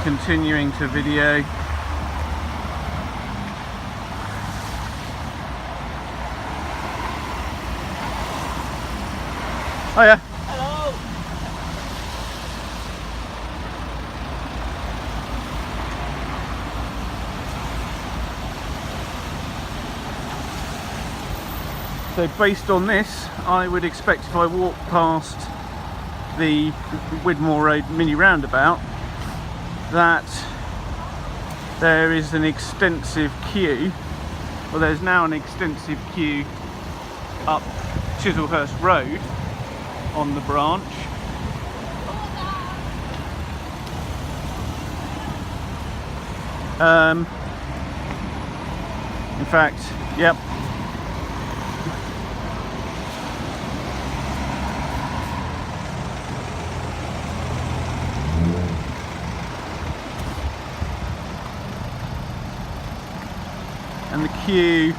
continuing to video. Oh yeah. Hello. So based on this, I would expect if I walk past the Widmore Road mini roundabout that there is an extensive queue, well there's now an extensive queue up Chislehurst Road on the branch. In fact, yep. And the queue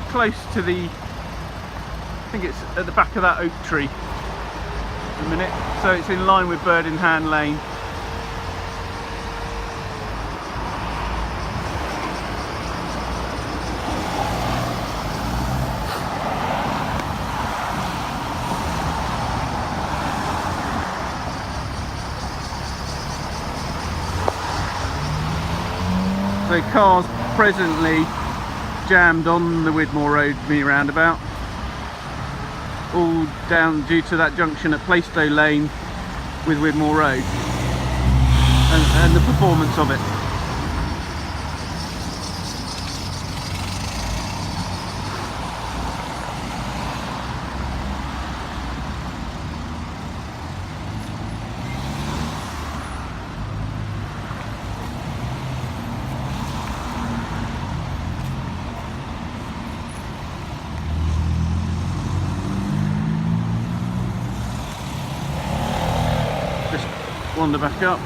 close to the, I think it's at the back of that oak tree at the minute, so it's in line with Bird in Hand Lane. So cars presently jammed on the Widmore Road mini roundabout, all down due to that junction at Plaistow Lane with Widmore Road and the performance of it. Wander back up.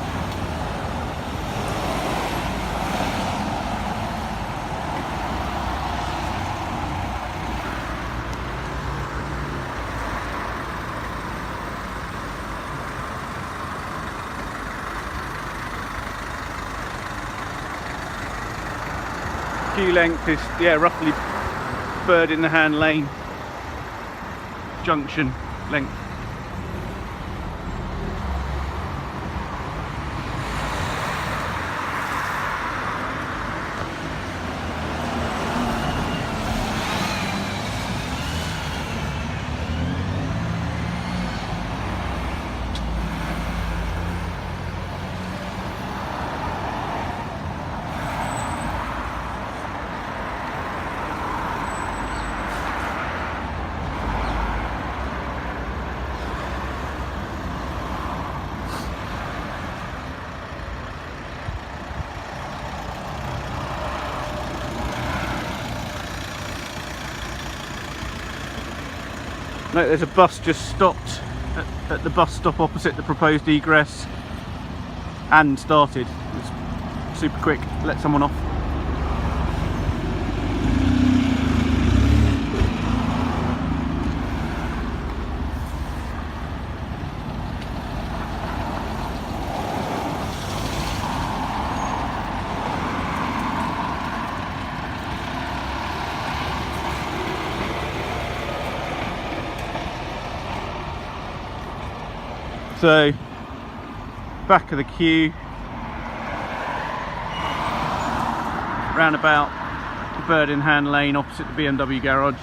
Queue length is, yeah, roughly Bird in the Hand Lane junction length. No, there's a bus just stopped at the bus stop opposite the proposed egress and started. It's super quick, let someone off. So, back of the queue, roundabout Bird in Hand Lane opposite the BMW garage.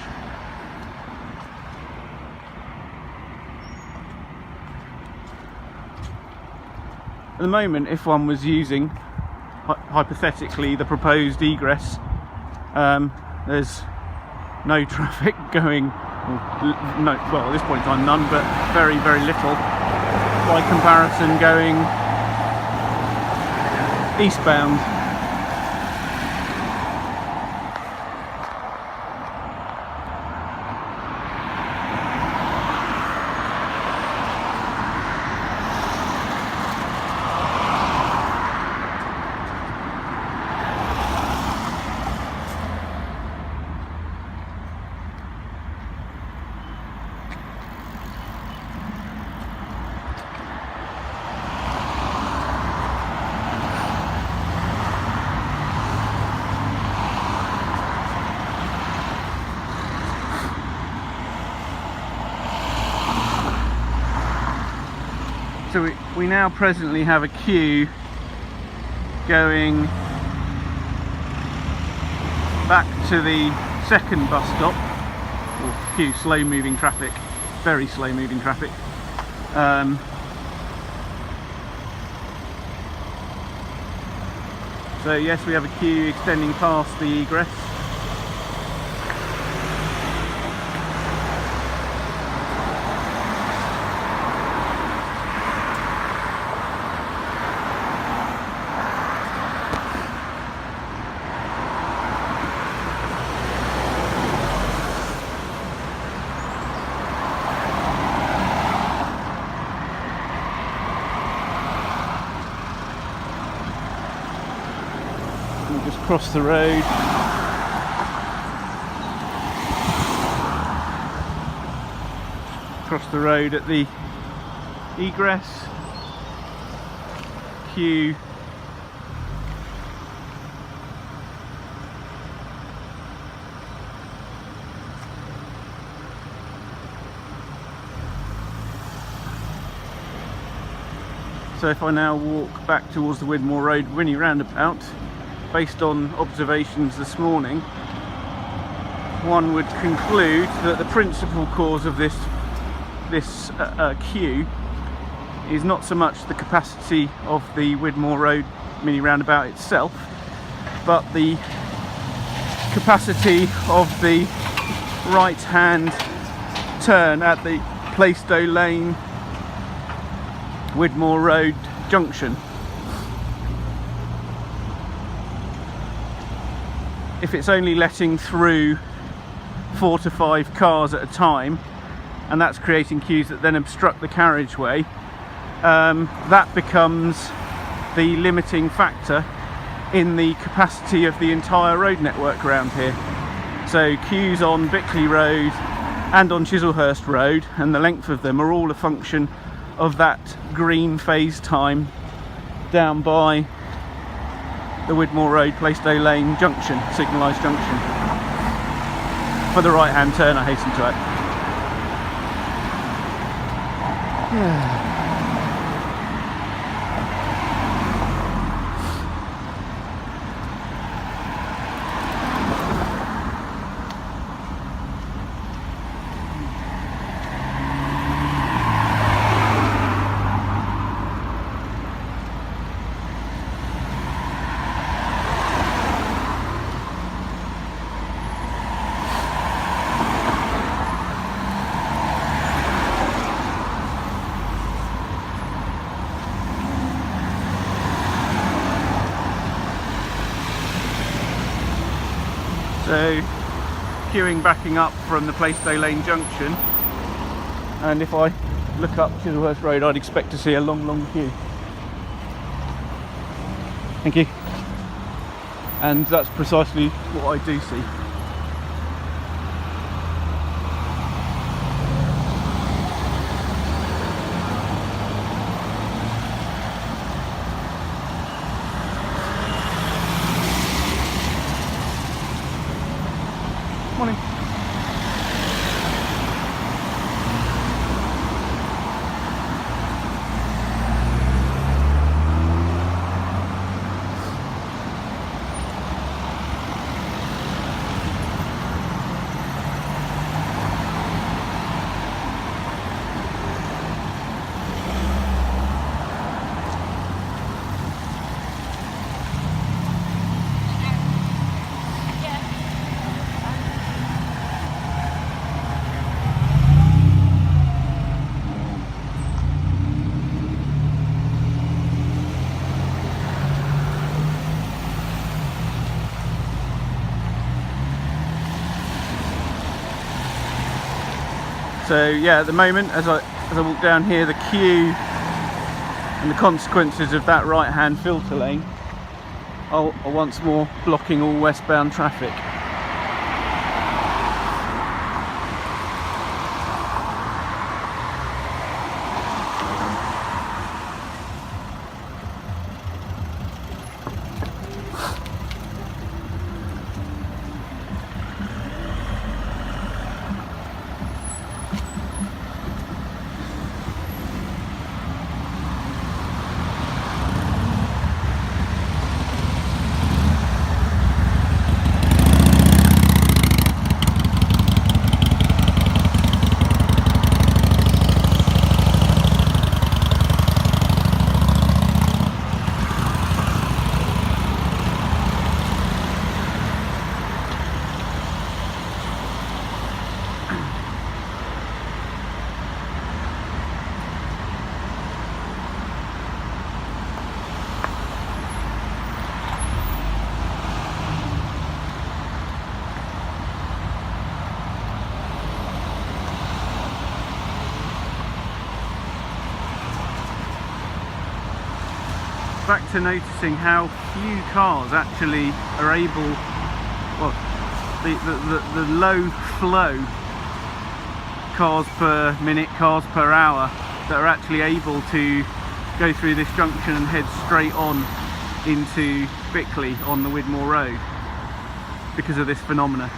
At the moment, if one was using, hypothetically, the proposed egress, there's no traffic going, no, well at this point in time none, but very, very little. By comparison, going eastbound. So we now presently have a queue going back to the second bus stop. Or queue, slow moving traffic, very slow moving traffic. So yes, we have a queue extending past the egress. We'll just cross the road. Cross the road at the egress. Queue. So if I now walk back towards the Widmore Road mini roundabout, based on observations this morning, one would conclude that the principal cause of this queue is not so much the capacity of the Widmore Road mini roundabout itself, but the capacity of the right-hand turn at the Plaistow Lane Widmore Road Junction. If it's only letting through 4 to 5 cars at a time, and that's creating queues that then obstruct the carriageway, that becomes the limiting factor in the capacity of the entire road network around here. So queues on Bickley Road and on Chislehurst Road, and the length of them, are all a function of that green phase time down by the Widmore Road Plaistow Lane Junction, signalised junction. For the right hand turn, I hasten to add. So, queuing backing up from the Plaistow Lane Junction, and if I look up Chislehurst Road, I'd expect to see a long queue. Thank you. And that's precisely what I do see. Morning. So yeah, at the moment, as I walk down here, the queue and the consequences of that right-hand filter lane are once more blocking all westbound traffic. back to noticing how few cars actually are able, well, the low flow cars per minute, cars per hour that are actually able to go through this junction and head straight on into Bickley on the Widmore Road because of this phenomena.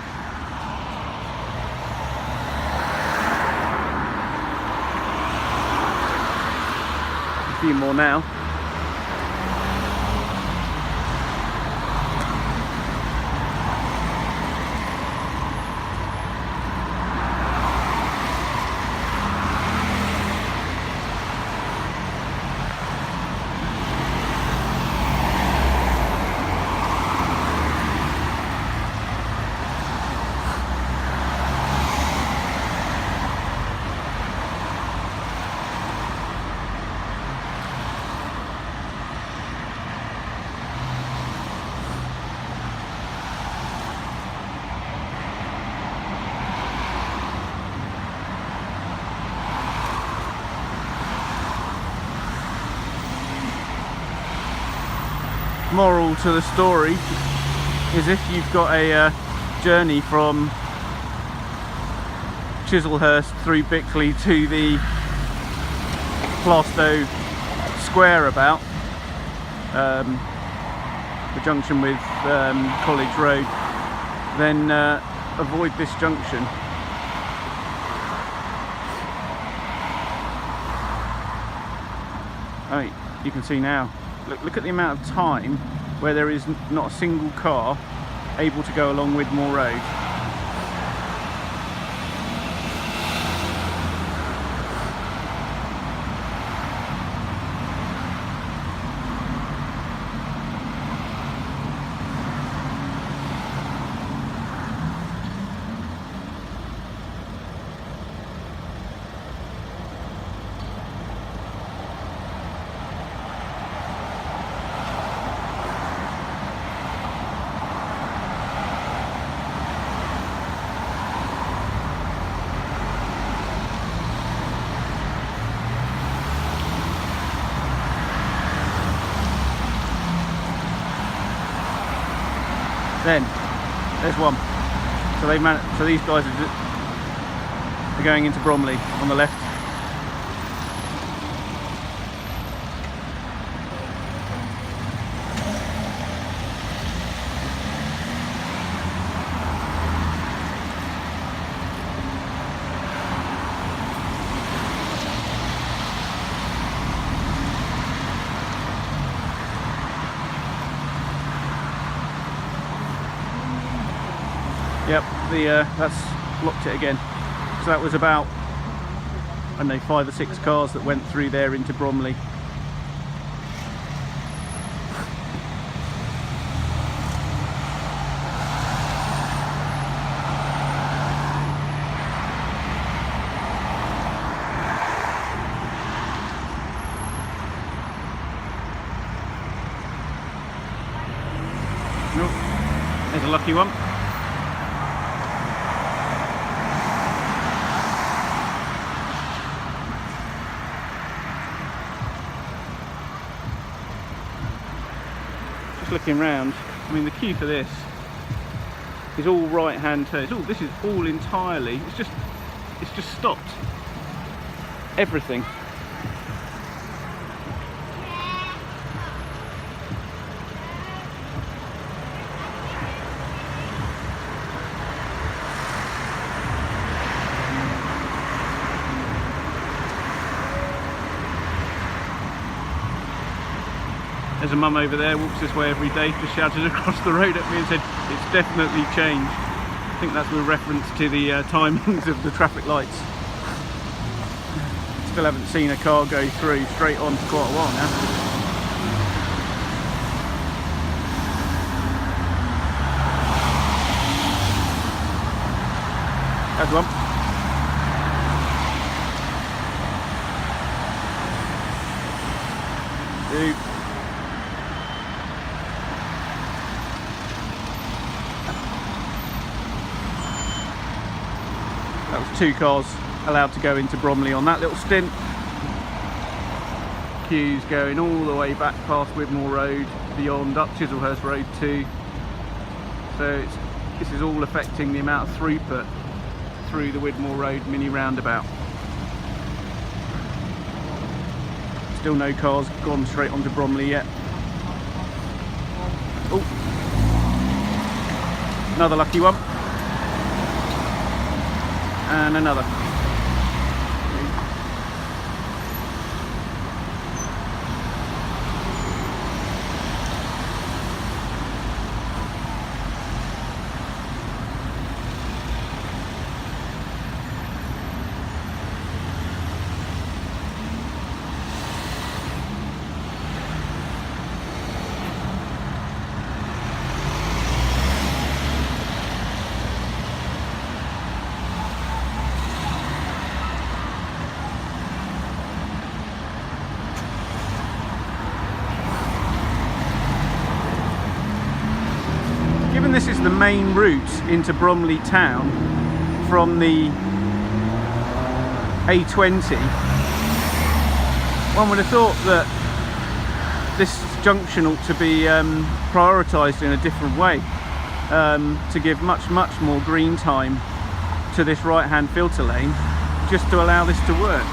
A few more now. Moral to the story is, if you've got a journey from Chislehurst through Bickley to the Plaistow square about, the junction with College Road, then avoid this junction. Oh, you can see now. Look at the amount of time where there is not a single car able to go along Widmore Road. Then there's one. So these guys are going into Bromley on the left. Yep, that's blocked it again. So that was about, I don't know, 5 or 6 cars that went through there into Bromley. Nope, there's a lucky one. Looking round, I mean, the queue for this is all right hand turns. Oh, this is all entirely, it's just stopped everything. There's a mum over there, walks this way every day, just shouted across the road at me and said, it's definitely changed. I think that's with reference to the timings of the traffic lights. Still haven't seen a car go through straight on for quite a while now. There's one. Two. That was 2 cars allowed to go into Bromley on that little stint. queues going all the way back past Widmore Road, beyond up Chislehurst Road too. So this is all affecting the amount of throughput through the Widmore Road mini roundabout. Still no cars gone straight onto Bromley yet. Oh, another lucky one. And another. Given this is the main route into Bromley town from the A20, one would have thought that this junction ought to be prioritised in a different way, to give much more green time to this right hand filter lane, just to allow this to work.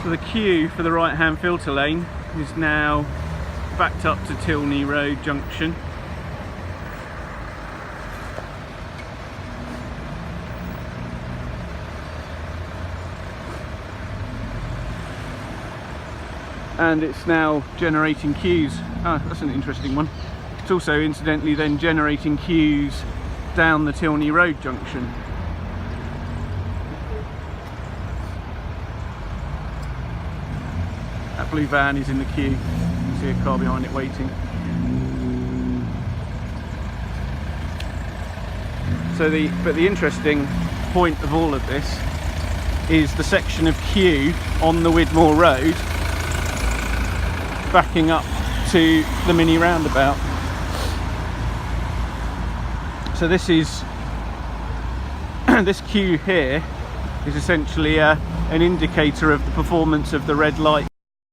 So the queue for the right hand filter lane is now backed up to Tilney Road Junction. And it's now generating queues. Ah, that's an interesting one. It's also incidentally then generating queues down the Tilney Road Junction. That blue van is in the queue. You can see a car behind it waiting. So the interesting point of all of this is the section of queue on the Widmore Road backing up to the mini roundabout. So this is this queue here is essentially an indicator of the performance of the red light